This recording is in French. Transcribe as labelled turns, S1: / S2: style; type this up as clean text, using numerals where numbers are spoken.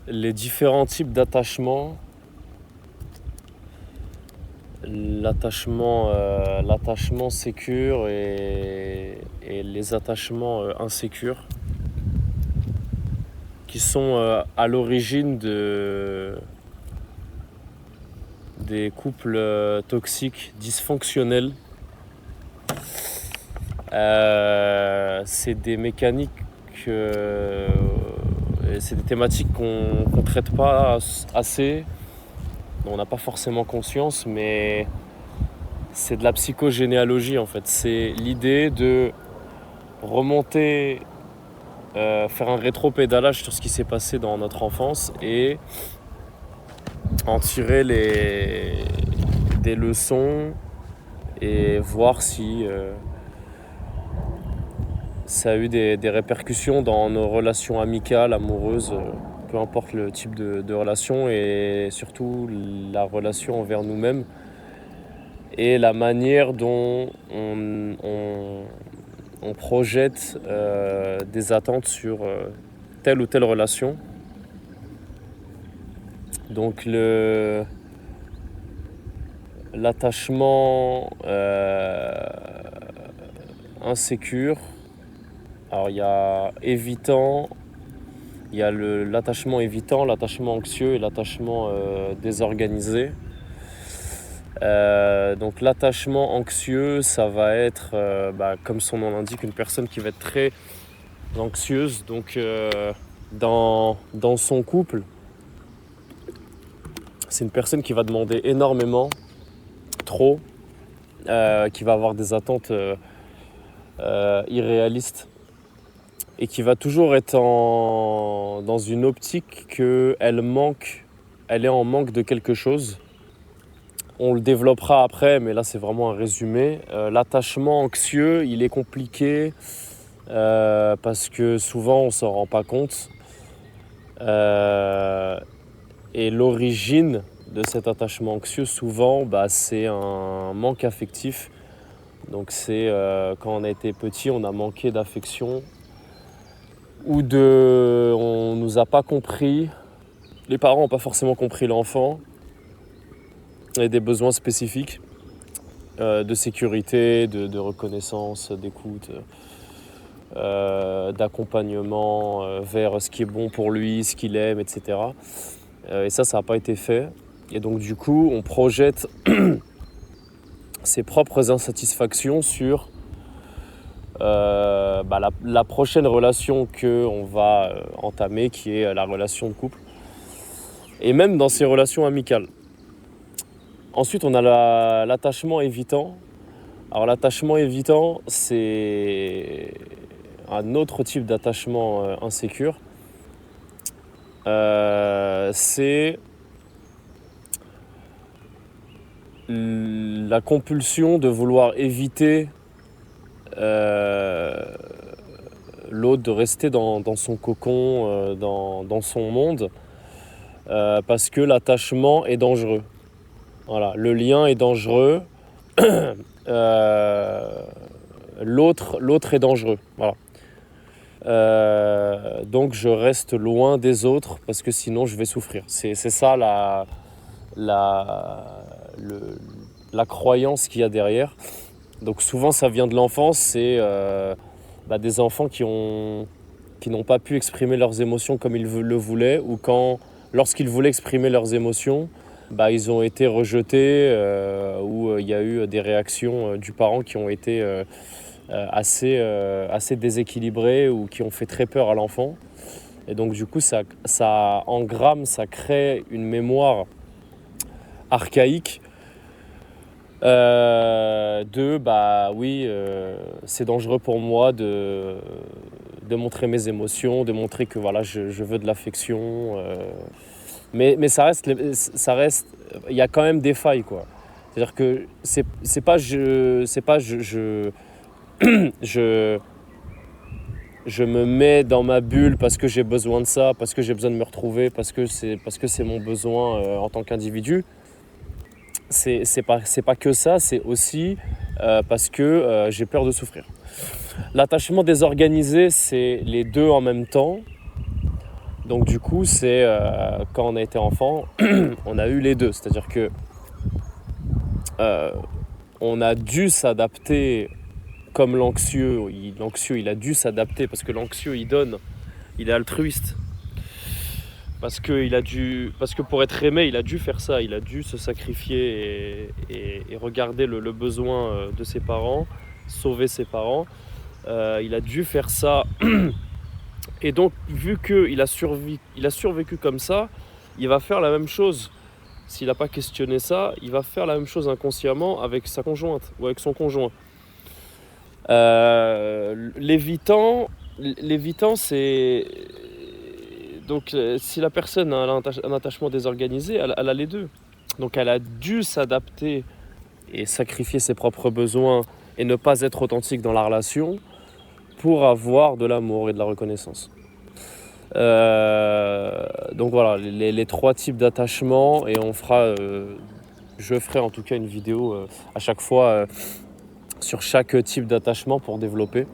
S1: les différents types d'attachements, l'attachement sécure et les attachements insécures qui sont à l'origine des couples toxiques dysfonctionnels. C'est des mécaniques, c'est des thématiques qu'on traite pas assez, dont on n'a pas forcément conscience, mais c'est de la psychogénéalogie en fait. C'est l'idée de remonter, faire un rétro-pédalage sur ce qui s'est passé dans notre enfance et en tirer des leçons et voir si ça a eu des répercussions dans nos relations amicales, amoureuses, peu importe le type de relation, et surtout la relation envers nous-mêmes et la manière dont on projette des attentes sur telle ou telle relation. Donc l'attachement insécure, alors il y a évitant, il y a l'attachement évitant, l'attachement anxieux et l'attachement désorganisé. Donc l'attachement anxieux, ça va être, comme son nom l'indique, une personne qui va être très anxieuse. Donc dans son couple, c'est une personne qui va demander énormément, trop, qui va avoir des attentes irréalistes et qui va toujours être dans une optique qu'elle elle est en manque de quelque chose. On le développera après, mais là c'est vraiment un résumé. L'attachement anxieux, il est compliqué parce que souvent on s'en rend pas compte. Et l'origine de cet attachement anxieux, souvent, c'est un manque affectif. Donc c'est quand on a été petit, on a manqué d'affection ou on nous a pas compris. Les parents n'ont pas forcément compris l'enfant et des besoins spécifiques de sécurité, de reconnaissance, d'écoute, d'accompagnement vers ce qui est bon pour lui, ce qu'il aime, etc. Et ça n'a pas été fait. Et donc du coup, on projette ses propres insatisfactions sur la prochaine relation qu'on va entamer, qui est la relation de couple. Et même dans ces relations amicales. Ensuite, on a l'attachement évitant. Alors l'attachement évitant, c'est un autre type d'attachement insécure. C'est la compulsion de vouloir éviter l'autre, de rester dans son cocon, dans son monde, parce que l'attachement est dangereux. Voilà, le lien est dangereux, l'autre est dangereux. Voilà. Donc je reste loin des autres parce que sinon je vais souffrir. C'est ça la croyance qu'il y a derrière. Donc souvent ça vient de l'enfance, c'est des enfants qui n'ont pas pu exprimer leurs émotions comme ils le voulaient, ou lorsqu'ils voulaient exprimer leurs émotions, ils ont été rejetés, ou il y a eu des réactions du parent qui ont été assez déséquilibrées ou qui ont fait très peur à l'enfant. Et donc du coup ça engramme, ça crée une mémoire archaïque c'est dangereux pour moi de montrer mes émotions, de montrer que voilà, je veux de l'affection, mais ça reste, il y a quand même des failles, quoi. C'est-à-dire que c'est pas je me mets dans ma bulle parce que j'ai besoin de ça, parce que j'ai besoin de me retrouver, parce que c'est mon besoin en tant qu'individu. C'est pas que ça, c'est aussi parce que j'ai peur de souffrir. L'attachement désorganisé, c'est les deux en même temps. Donc du coup, c'est quand on a été enfant, on a eu les deux. C'est-à-dire que on a dû s'adapter comme l'anxieux. L'anxieux, il a dû s'adapter parce que l'anxieux, il donne, il est altruiste. Parce que pour être aimé, il a dû faire ça. Il a dû se sacrifier et regarder le besoin de ses parents, sauver ses parents. Il a dû faire ça. Et donc, vu qu'il a survécu comme ça, il va faire la même chose. S'il n'a pas questionné ça, il va faire la même chose inconsciemment avec sa conjointe ou avec son conjoint. L'évitant, c'est... Donc, si la personne a un attachement désorganisé, elle a les deux. Donc, elle a dû s'adapter et sacrifier ses propres besoins et ne pas être authentique dans la relation pour avoir de l'amour et de la reconnaissance. Donc voilà, les trois types d'attachement, et je ferai en tout cas une vidéo à chaque fois sur chaque type d'attachement pour développer.